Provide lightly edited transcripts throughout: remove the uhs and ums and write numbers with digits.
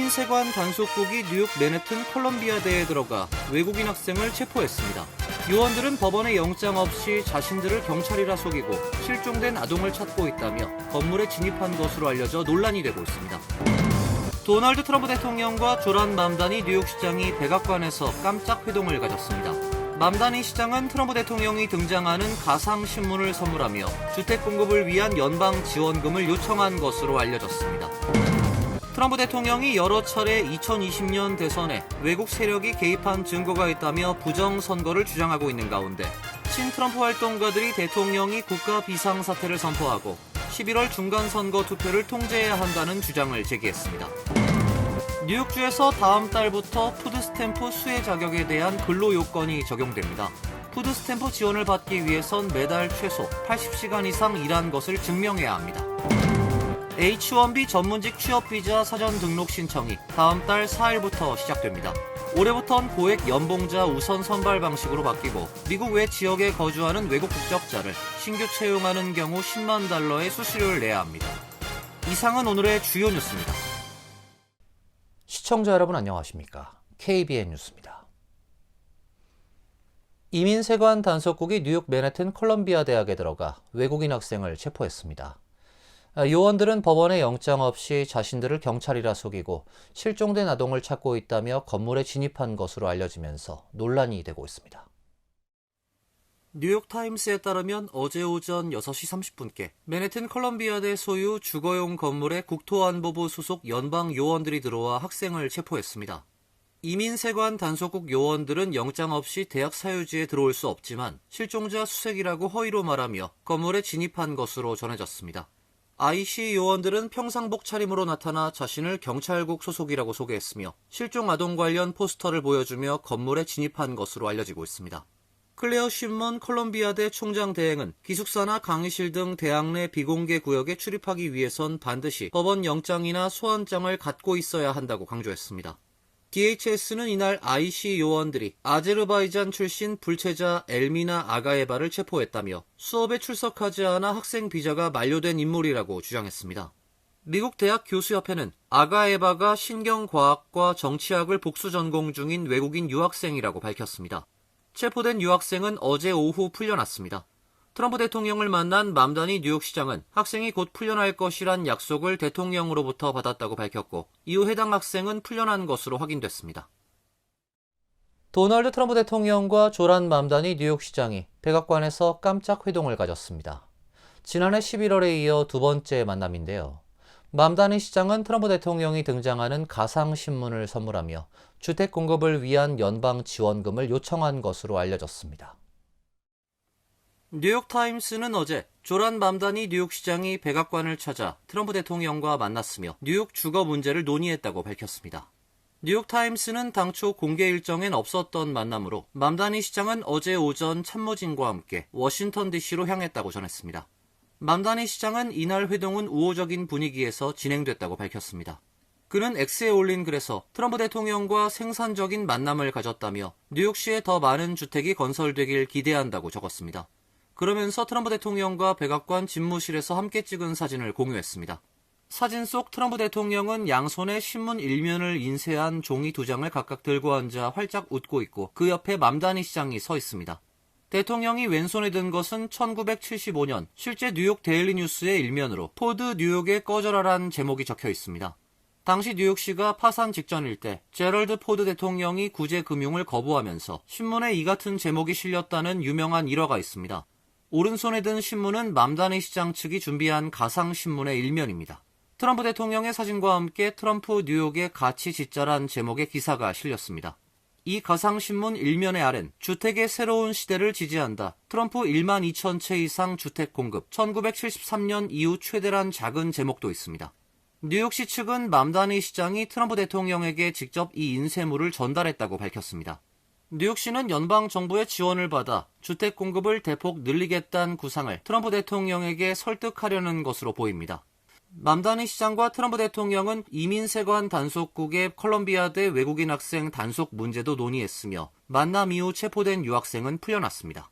이민세관 단속국이 뉴욕 맨해튼 콜럼비아대에 들어가 외국인 학생을 체포했습니다. 요원들은 법원의 영장 없이 자신들을 경찰이라 속이고 실종된 아동을 찾고 있다며 건물에 진입한 것으로 알려져 논란이 되고 있습니다. 도널드 트럼프 대통령과 조란 맘다니 뉴욕시장이 백악관에서 깜짝 회동을 가졌습니다. 맘다니 시장은 트럼프 대통령이 등장하는 가상신문을 선물하며 주택 공급을 위한 연방 지원금을 요청한 것으로 알려졌습니다. 트럼프 대통령이 여러 차례 2020년 대선에 외국 세력이 개입한 증거가 있다며 부정선거를 주장하고 있는 가운데 친트럼프 활동가들이 대통령이 국가 비상사태를 선포하고 11월 중간선거 투표를 통제해야 한다는 주장을 제기했습니다. 뉴욕주에서 다음 달부터 푸드스탬프 수혜 자격에 대한 근로요건이 적용됩니다. 푸드스탬프 지원을 받기 위해선 매달 최소 80시간 이상 일한 것을 증명해야 합니다. H-1B 전문직 취업비자 사전 등록 신청이 다음 달 4일부터 시작됩니다. 올해부턴 고액 연봉자 우선 선발 방식으로 바뀌고 미국 외 지역에 거주하는 외국 국적자를 신규 채용하는 경우 10만 달러의 수수료를 내야 합니다. 이상은 오늘의 주요 뉴스입니다. 시청자 여러분 안녕하십니까? KBN 뉴스입니다. 이민세관 단속국이 뉴욕 맨해튼 콜럼비아 대학에 들어가 외국인 학생을 체포했습니다. 요원들은 법원의 영장 없이 자신들을 경찰이라 속이고 실종된 아동을 찾고 있다며 건물에 진입한 것으로 알려지면서 논란이 되고 있습니다. 뉴욕타임스에 따르면 어제 오전 6시 30분께 맨해튼 콜럼비아대 소유 주거용 건물에 국토안보부 소속 연방 요원들이 들어와 학생을 체포했습니다. 이민세관 단속국 요원들은 영장 없이 대학 사유지에 들어올 수 없지만 실종자 수색이라고 허위로 말하며 건물에 진입한 것으로 전해졌습니다. IC 요원들은 평상복 차림으로 나타나 자신을 경찰국 소속이라고 소개했으며 실종 아동 관련 포스터를 보여주며 건물에 진입한 것으로 알려지고 있습니다. 클레어 신문 콜럼비아대 총장 대행은 기숙사나 강의실 등 대학 내 비공개 구역에 출입하기 위해선 반드시 법원 영장이나 소환장을 갖고 있어야 한다고 강조했습니다. DHS는 이날 IC 요원들이 아제르바이잔 출신 불체자 엘미나 아가에바를 체포했다며 수업에 출석하지 않아 학생 비자가 만료된 인물이라고 주장했습니다. 미국 대학 교수협회는 아가에바가 신경과학과 정치학을 복수 전공 중인 외국인 유학생이라고 밝혔습니다. 체포된 유학생은 어제 오후 풀려났습니다. 트럼프 대통령을 만난 맘다니 뉴욕시장은 학생이 곧 풀려날 것이란 약속을 대통령으로부터 받았다고 밝혔고 이후 해당 학생은 풀려난 것으로 확인됐습니다. 도널드 트럼프 대통령과 조란 맘다니 뉴욕시장이 백악관에서 깜짝 회동을 가졌습니다. 지난해 11월에 이어 두 번째 만남인데요. 맘다니 시장은 트럼프 대통령이 등장하는 가상신문을 선물하며 주택 공급을 위한 연방 지원금을 요청한 것으로 알려졌습니다. 뉴욕타임스는 어제 조란 맘다니 뉴욕시장이 백악관을 찾아 트럼프 대통령과 만났으며 뉴욕 주거 문제를 논의했다고 밝혔습니다. 뉴욕타임스는 당초 공개 일정엔 없었던 만남으로 맘다니 시장은 어제 오전 참모진과 함께 워싱턴 DC로 향했다고 전했습니다. 맘다니 시장은 이날 회동은 우호적인 분위기에서 진행됐다고 밝혔습니다. 그는 X에 올린 글에서 트럼프 대통령과 생산적인 만남을 가졌다며 뉴욕시에 더 많은 주택이 건설되길 기대한다고 적었습니다. 그러면서 트럼프 대통령과 백악관 집무실에서 함께 찍은 사진을 공유했습니다. 사진 속 트럼프 대통령은 양손에 신문 일면을 인쇄한 종이 2장을 각각 들고 앉아 활짝 웃고 있고 그 옆에 맘다니 시장이 서 있습니다. 대통령이 왼손에 든 것은 1975년 실제 뉴욕 데일리 뉴스의 일면으로 포드 뉴욕에 꺼져라란 제목이 적혀 있습니다. 당시 뉴욕시가 파산 직전일 때 제럴드 포드 대통령이 구제 금융을 거부하면서 신문에 이 같은 제목이 실렸다는 유명한 일화가 있습니다. 오른손에 든 신문은 맘다니 시장 측이 준비한 가상신문의 일면입니다. 트럼프 대통령의 사진과 함께 트럼프 뉴욕의 가치 짓자란 제목의 기사가 실렸습니다. 이 가상신문 일면의 아래는 주택의 새로운 시대를 지지한다. 트럼프 1만 2천 채 이상 주택 공급, 1973년 이후 최대란 작은 제목도 있습니다. 뉴욕시 측은 맘다니 시장이 트럼프 대통령에게 직접 이 인쇄물을 전달했다고 밝혔습니다. 뉴욕시는 연방정부의 지원을 받아 주택 공급을 대폭 늘리겠다는 구상을 트럼프 대통령에게 설득하려는 것으로 보입니다. 맘다니 시장과 트럼프 대통령은 이민세관 단속국의 콜럼비아대 외국인 학생 단속 문제도 논의했으며 만남 이후 체포된 유학생은 풀려났습니다.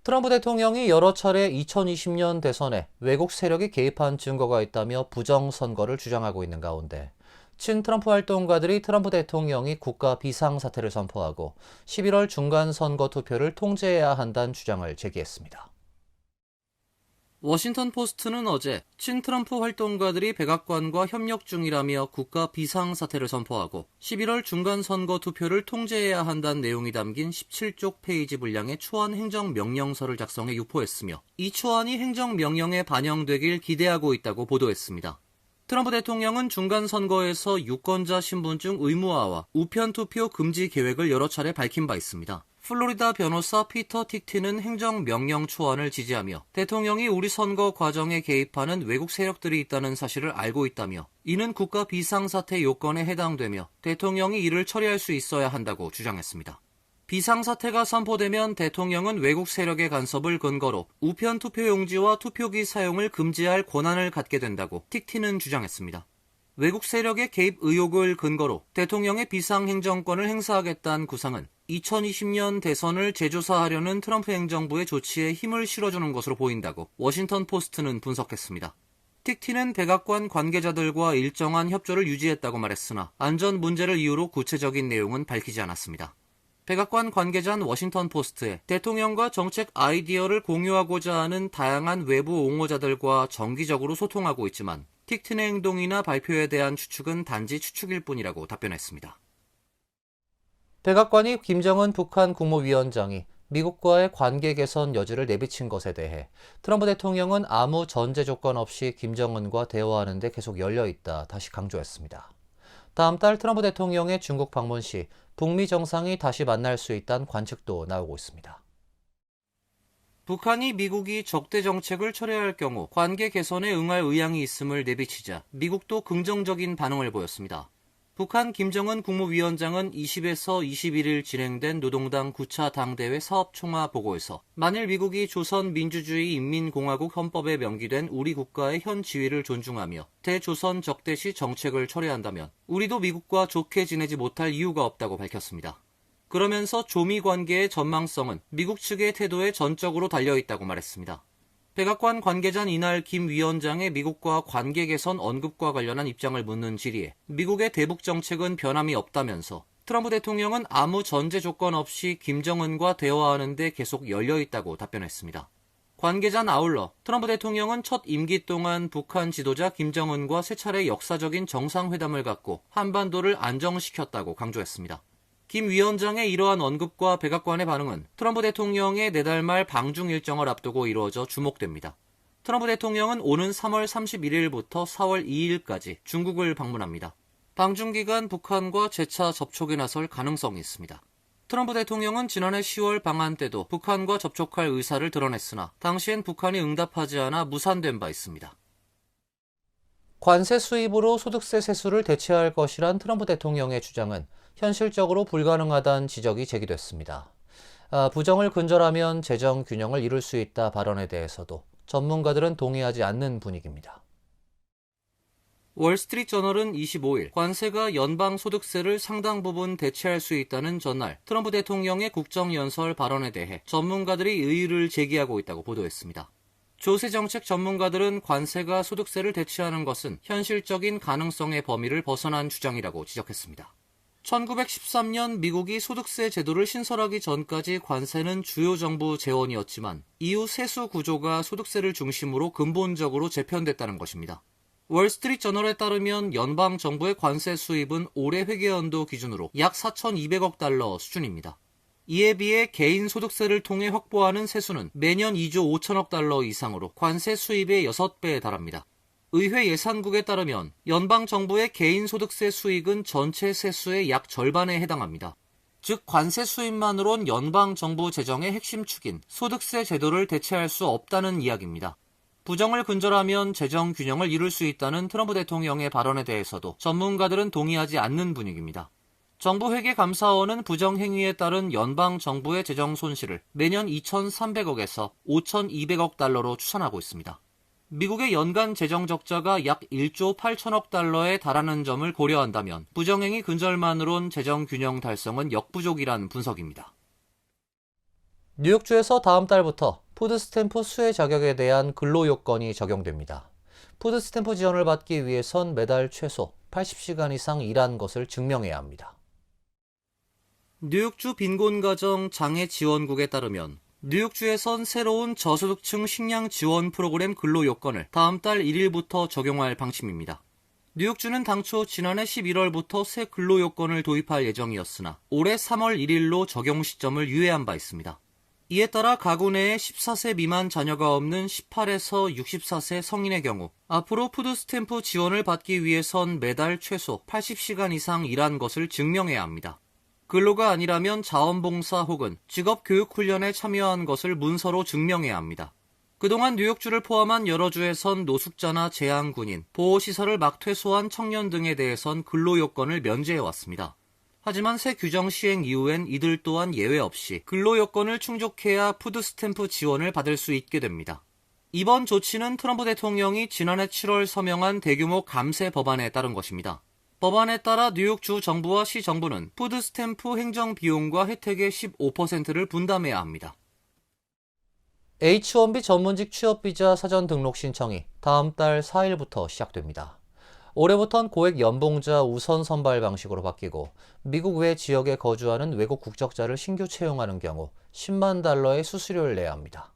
트럼프 대통령이 여러 차례 2020년 대선에 외국 세력이 개입한 증거가 있다며 부정선거를 주장하고 있는 가운데 친트럼프 활동가들이 트럼프 대통령이 국가 비상사태를 선포하고 11월 중간 선거 투표를 통제해야 한다는 주장을 제기했습니다. 워싱턴 포스트는 어제 친트럼프 활동가들이 백악관과 협력 중이라며 국가 비상사태를 선포하고 11월 중간 선거 투표를 통제해야 한다는 내용이 담긴 17쪽 페이지 분량의 초안 행정명령서를 작성해 유포했으며 이 초안이 행정명령에 반영되길 기대하고 있다고 보도했습니다. 트럼프 대통령은 중간 선거에서 유권자 신분증 의무화와 우편 투표 금지 계획을 여러 차례 밝힌 바 있습니다. 플로리다 변호사 피터 틱티는 행정명령 초안을 지지하며 대통령이 우리 선거 과정에 개입하는 외국 세력들이 있다는 사실을 알고 있다며 이는 국가 비상사태 요건에 해당되며 대통령이 이를 처리할 수 있어야 한다고 주장했습니다. 비상사태가 선포되면 대통령은 외국 세력의 간섭을 근거로 우편 투표용지와 투표기 사용을 금지할 권한을 갖게 된다고 틱티는 주장했습니다. 외국 세력의 개입 의혹을 근거로 대통령의 비상행정권을 행사하겠다는 구상은 2020년 대선을 재조사하려는 트럼프 행정부의 조치에 힘을 실어주는 것으로 보인다고 워싱턴 포스트는 분석했습니다. 틱티는 백악관 관계자들과 일정한 협조를 유지했다고 말했으나 안전 문제를 이유로 구체적인 내용은 밝히지 않았습니다. 백악관 관계자는 워싱턴 포스트에 대통령과 정책 아이디어를 공유하고자 하는 다양한 외부 옹호자들과 정기적으로 소통하고 있지만 틱틴의 행동이나 발표에 대한 추측은 단지 추측일 뿐이라고 답변했습니다. 백악관이 김정은 북한 국무위원장이 미국과의 관계 개선 여지를 내비친 것에 대해 트럼프 대통령은 아무 전제 조건 없이 김정은과 대화하는 데 계속 열려 있다 다시 강조했습니다. 다음 달 트럼프 대통령의 중국 방문 시 북미 정상이 다시 만날 수 있다는 관측도 나오고 있습니다. 북한이 미국이 적대 정책을 철회할 경우 관계 개선에 응할 의향이 있음을 내비치자 미국도 긍정적인 반응을 보였습니다. 북한 김정은 국무위원장은 20에서 21일 진행된 노동당 9차 당대회 사업총화 보고에서 만일 미국이 조선민주주의인민공화국 헌법에 명기된 우리 국가의 현 지위를 존중하며 대조선 적대시 정책을 철회한다면 우리도 미국과 좋게 지내지 못할 이유가 없다고 밝혔습니다. 그러면서 조미 관계의 전망성은 미국 측의 태도에 전적으로 달려있다고 말했습니다. 백악관 관계자는 이날 김 위원장의 미국과 관계 개선 언급과 관련한 입장을 묻는 질의에 미국의 대북 정책은 변함이 없다면서 트럼프 대통령은 아무 전제 조건 없이 김정은과 대화하는 데 계속 열려있다고 답변했습니다. 관계자는 아울러 트럼프 대통령은 첫 임기 동안 북한 지도자 김정은과 세 차례 역사적인 정상회담을 갖고 한반도를 안정시켰다고 강조했습니다. 김 위원장의 이러한 언급과 백악관의 반응은 트럼프 대통령의 내달 말 방중 일정을 앞두고 이루어져 주목됩니다. 트럼프 대통령은 오는 3월 31일부터 4월 2일까지 중국을 방문합니다. 방중 기간 북한과 재차 접촉에 나설 가능성이 있습니다. 트럼프 대통령은 지난해 10월 방한 때도 북한과 접촉할 의사를 드러냈으나 당시엔 북한이 응답하지 않아 무산된 바 있습니다. 관세 수입으로 소득세 세수를 대체할 것이란 트럼프 대통령의 주장은 현실적으로 불가능하다는 지적이 제기됐습니다. 부정을 근절하면 재정 균형을 이룰 수 있다 발언에 대해서도 전문가들은 동의하지 않는 분위기입니다. 월스트리트저널은 25일 관세가 연방소득세를 상당 부분 대체할 수 있다는 전날 트럼프 대통령의 국정연설 발언에 대해 전문가들이 의의를 제기하고 있다고 보도했습니다. 조세정책 전문가들은 관세가 소득세를 대체하는 것은 현실적인 가능성의 범위를 벗어난 주장이라고 지적했습니다. 1913년 미국이 소득세 제도를 신설하기 전까지 관세는 주요 정부 재원이었지만 이후 세수 구조가 소득세를 중심으로 근본적으로 재편됐다는 것입니다. 월스트리트저널에 따르면 연방 정부의 관세 수입은 올해 회계연도 기준으로 약 4,200억 달러 수준입니다. 이에 비해 개인 소득세를 통해 확보하는 세수는 매년 2조 5천억 달러 이상으로 관세 수입의 6배에 달합니다. 의회 예산국에 따르면 연방 정부의 개인 소득세 수익은 전체 세수의 약 절반에 해당합니다. 즉 관세 수입만으론 연방 정부 재정의 핵심 축인 소득세 제도를 대체할 수 없다는 이야기입니다. 부정을 근절하면 재정 균형을 이룰 수 있다는 트럼프 대통령의 발언에 대해서도 전문가들은 동의하지 않는 분위기입니다. 정부 회계감사원은 부정 행위에 따른 연방 정부의 재정 손실을 매년 2,300억에서 5,200억 달러로 추산하고 있습니다. 미국의 연간 재정 적자가 약 1조 8천억 달러에 달하는 점을 고려한다면 부정행위 근절만으론 재정 균형 달성은 역부족이란 분석입니다. 뉴욕주에서 다음 달부터 푸드스탬프 수혜 자격에 대한 근로 요건이 적용됩니다. 푸드 스탬프 지원을 받기 위해선 매달 최소 80시간 이상 일한 것을 증명해야 합니다. 뉴욕주 빈곤가정 장애지원국에 따르면 뉴욕주에선 새로운 저소득층 식량 지원 프로그램 근로 요건을 다음 달 1일부터 적용할 방침입니다. 뉴욕주는 당초 지난해 11월부터 새 근로 요건을 도입할 예정이었으나 올해 3월 1일로 적용 시점을 유예한 바 있습니다. 이에 따라 가구 내에 14세 미만 자녀가 없는 18에서 64세 성인의 경우 앞으로 푸드 스탬프 지원을 받기 위해선 매달 최소 80시간 이상 일한 것을 증명해야 합니다. 근로가 아니라면 자원봉사 혹은 직업교육훈련에 참여한 것을 문서로 증명해야 합니다. 그동안 뉴욕주를 포함한 여러 주에선 노숙자나 재향군인, 보호시설을 막 퇴소한 청년 등에 대해선 근로요건을 면제해왔습니다. 하지만 새 규정 시행 이후엔 이들 또한 예외 없이 근로요건을 충족해야 푸드 스탬프 지원을 받을 수 있게 됩니다. 이번 조치는 트럼프 대통령이 지난해 7월 서명한 대규모 감세 법안에 따른 것입니다. 법안에 따라 뉴욕주 정부와 시 정부는 푸드 스탬프 행정 비용과 혜택의 15%를 분담해야 합니다. H-1B 전문직 취업비자 사전 등록 신청이 다음 달 4일부터 시작됩니다. 올해부턴 고액 연봉자 우선 선발 방식으로 바뀌고 미국 외 지역에 거주하는 외국 국적자를 신규 채용하는 경우 10만 달러의 수수료를 내야 합니다.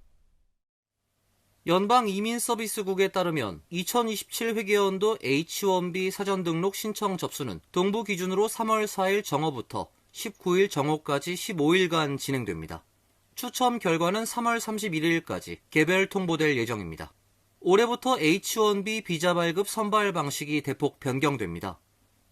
연방이민서비스국에 따르면 2027 회계연도 H-1B 사전 등록 신청 접수는 동부 기준으로 3월 4일 정오부터 19일 정오까지 15일간 진행됩니다. 추첨 결과는 3월 31일까지 개별 통보될 예정입니다. 올해부터 H-1B 비자 발급 선발 방식이 대폭 변경됩니다.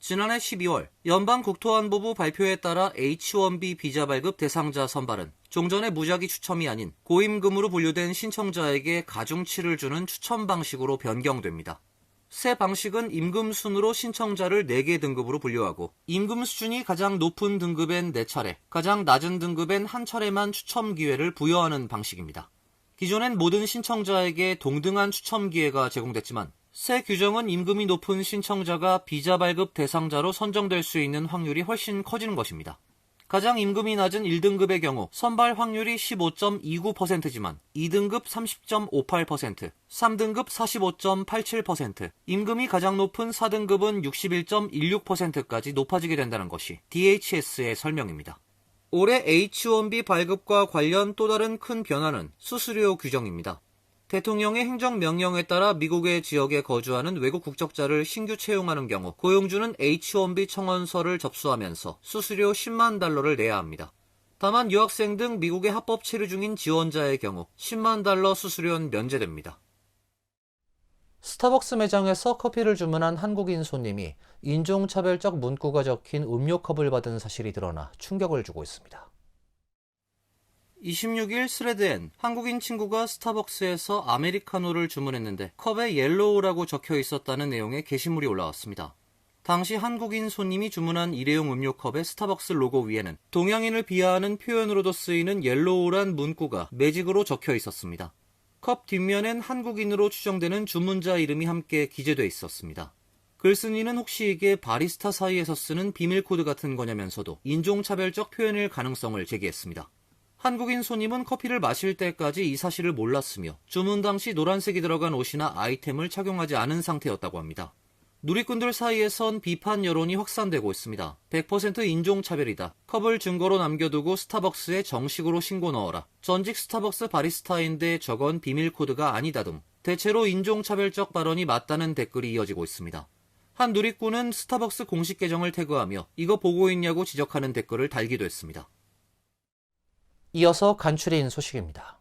지난해 12월 연방국토안보부 발표에 따라 H-1B 비자 발급 대상자 선발은 종전의 무작위 추첨이 아닌 고임금으로 분류된 신청자에게 가중치를 주는 추첨 방식으로 변경됩니다. 새 방식은 임금 순으로 신청자를 4개 등급으로 분류하고 임금 수준이 가장 높은 등급엔 4차례, 가장 낮은 등급엔 1차례만 추첨 기회를 부여하는 방식입니다. 기존엔 모든 신청자에게 동등한 추첨 기회가 제공됐지만 새 규정은 임금이 높은 신청자가 비자 발급 대상자로 선정될 수 있는 확률이 훨씬 커지는 것입니다. 가장 임금이 낮은 1등급의 경우 선발 확률이 15.29%지만 2등급 30.58%, 3등급 45.87%, 임금이 가장 높은 4등급은 61.16%까지 높아지게 된다는 것이 DHS의 설명입니다. 올해 H-1B 발급과 관련 또 다른 큰 변화는 수수료 규정입니다. 대통령의 행정명령에 따라 미국의 지역에 거주하는 외국 국적자를 신규 채용하는 경우 고용주는 H-1B 청원서를 접수하면서 수수료 10만 달러를 내야 합니다. 다만 유학생 등 미국에 합법 체류 중인 지원자의 경우 10만 달러 수수료는 면제됩니다. 스타벅스 매장에서 커피를 주문한 한국인 손님이 인종차별적 문구가 적힌 음료컵을 받은 사실이 드러나 충격을 주고 있습니다. 26일 스레드엔 한국인 친구가 스타벅스에서 아메리카노를 주문했는데 컵에 옐로우라고 적혀 있었다는 내용의 게시물이 올라왔습니다. 당시 한국인 손님이 주문한 일회용 음료컵의 스타벅스 로고 위에는 동양인을 비하하는 표현으로도 쓰이는 옐로우란 문구가 매직으로 적혀 있었습니다. 컵 뒷면엔 한국인으로 추정되는 주문자 이름이 함께 기재돼 있었습니다. 글쓴이는 혹시 이게 바리스타 사이에서 쓰는 비밀 코드 같은 거냐면서도 인종차별적 표현일 가능성을 제기했습니다. 한국인 손님은 커피를 마실 때까지 이 사실을 몰랐으며 주문 당시 노란색이 들어간 옷이나 아이템을 착용하지 않은 상태였다고 합니다. 누리꾼들 사이에선 비판 여론이 확산되고 있습니다. 100% 인종차별이다. 컵을 증거로 남겨두고 스타벅스에 정식으로 신고 넣어라. 전직 스타벅스 바리스타인데 저건 비밀 코드가 아니다 등 대체로 인종차별적 발언이 맞다는 댓글이 이어지고 있습니다. 한 누리꾼은 스타벅스 공식 계정을 태그하며 이거 보고 있냐고 지적하는 댓글을 달기도 했습니다. 이어서 간추린 소식입니다.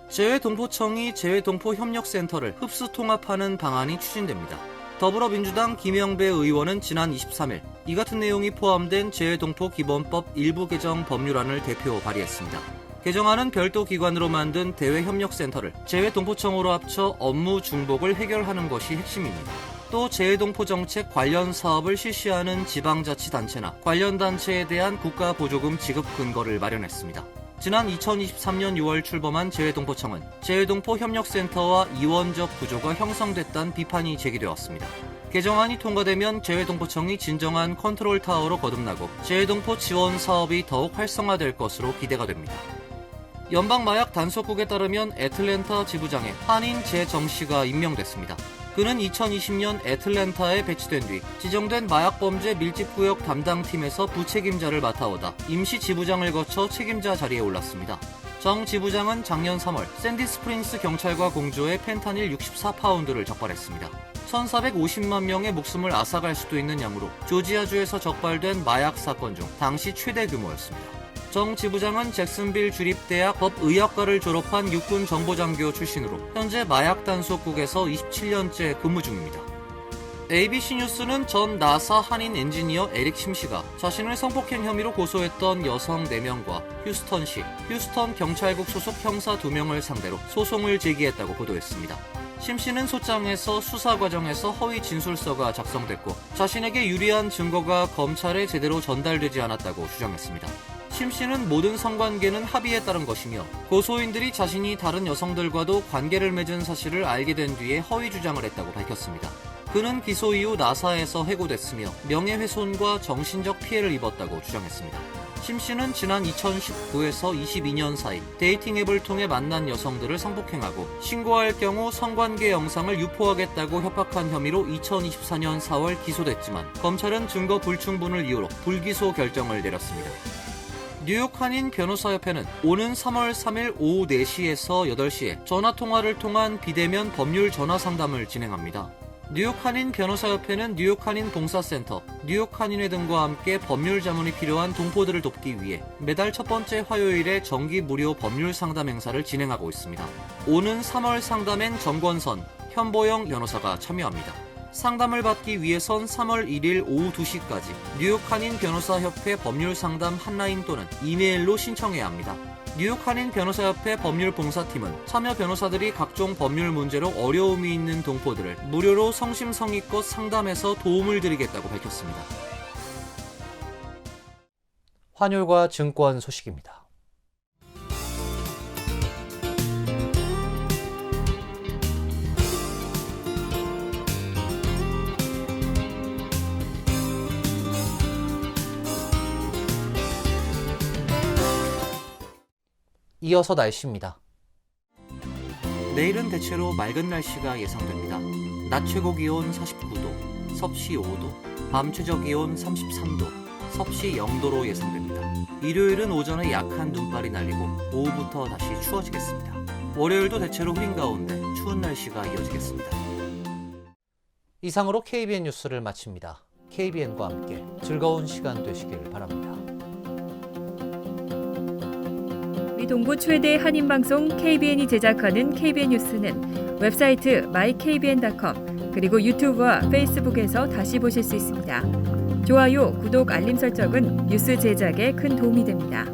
재외동포청이 재외동포협력센터를 흡수 통합하는 방안이 추진됩니다. 더불어민주당 김영배 의원은 지난 23일 이 같은 내용이 포함된 재외동포 기본법 일부 개정 법률안을 대표 발의했습니다. 개정안은 별도 기관으로 만든 대외협력센터를 재외동포청으로 합쳐 업무 중복을 해결하는 것이 핵심입니다. 또 재외동포 정책 관련 사업을 실시하는 지방자치단체나 관련 단체에 대한 국가보조금 지급 근거를 마련했습니다. 지난 2023년 6월 출범한 재외동포청은 재외동포 협력센터와 이원적 구조가 형성됐다는 비판이 제기되었습니다. 개정안이 통과되면 재외동포청이 진정한 컨트롤 타워로 거듭나고 재외동포 지원 사업이 더욱 활성화될 것으로 기대가 됩니다. 연방마약 단속국에 따르면 애틀랜타 지부장에 한인 제정씨가 임명됐습니다. 그는 2020년 애틀랜타에 배치된 뒤 지정된 마약범죄 밀집구역 담당팀에서 부책임자를 맡아오다 임시 지부장을 거쳐 책임자 자리에 올랐습니다. 정 지부장은 작년 3월 샌디 스프링스 경찰과 공조해 펜타닐 64파운드를 적발했습니다. 1,450만 명의 목숨을 앗아갈 수도 있는 양으로 조지아주에서 적발된 마약 사건 중 당시 최대 규모였습니다. 정 지부장은 잭슨빌 주립대학 법의학과를 졸업한 육군 정보장교 출신으로 현재 마약 단속국에서 27년째 근무 중입니다. ABC 뉴스는 전 나사 한인 엔지니어 에릭 심씨가 자신을 성폭행 혐의로 고소했던 여성 4명과 휴스턴시, 휴스턴 경찰국 소속 형사 2명을 상대로 소송을 제기했다고 보도했습니다. 심씨는 소장에서 수사 과정에서 허위 진술서가 작성됐고 자신에게 유리한 증거가 검찰에 제대로 전달되지 않았다고 주장했습니다. 심씨는 모든 성관계는 합의에 따른 것이며 고소인들이 자신이 다른 여성들과도 관계를 맺은 사실을 알게 된 뒤에 허위 주장을 했다고 밝혔습니다. 그는 기소 이후 나사에서 해고됐으며 명예훼손과 정신적 피해를 입었다고 주장했습니다. 심씨는 지난 2019에서 22년 사이 데이팅 앱을 통해 만난 여성들을 성폭행하고 신고할 경우 성관계 영상을 유포하겠다고 협박한 혐의로 2024년 4월 기소됐지만 검찰은 증거 불충분을 이유로 불기소 결정을 내렸습니다. 뉴욕 한인 변호사협회는 오는 3월 3일 오후 4시에서 8시에 전화통화를 통한 비대면 법률 전화상담을 진행합니다. 뉴욕 한인 변호사협회는 뉴욕 한인 봉사센터, 뉴욕 한인회 등과 함께 법률 자문이 필요한 동포들을 돕기 위해 매달 첫 번째 화요일에 정기 무료 법률 상담 행사를 진행하고 있습니다. 오는 3월 상담엔 정권선, 현보영 변호사가 참여합니다. 상담을 받기 위해선 3월 1일 오후 2시까지 뉴욕 한인 변호사협회 법률 상담 핫라인 또는 이메일로 신청해야 합니다. 뉴욕 한인 변호사협회 법률 봉사팀은 참여 변호사들이 각종 법률 문제로 어려움이 있는 동포들을 무료로 성심성의껏 상담해서 도움을 드리겠다고 밝혔습니다. 환율과 증권 소식입니다. 이어서 날씨입니다. 내일은 대체로 맑은 날씨가 예상됩니다. 낮 최고 기온 49도, 섭씨 5도, 밤 최저 기온 33도, 섭씨 0도로 예상됩니다. 일요일은 오전에 약한 눈발이 날리고 오후부터 다시 추워지겠습니다. 월요일도 대체로 흐린 가운데 추운 날씨가 이어지겠습니다. 이상으로 KBN 뉴스를 마칩니다. KBN과 함께 즐거운 시간 되시길 바랍니다. 우리 동부 최대 한인방송 KBN이 제작하는 KBN 뉴스는 웹사이트 mykbn.com 그리고 유튜브와 페이스북에서 다시 보실 수 있습니다. 좋아요, 구독, 알림 설정은 뉴스 제작에 큰 도움이 됩니다.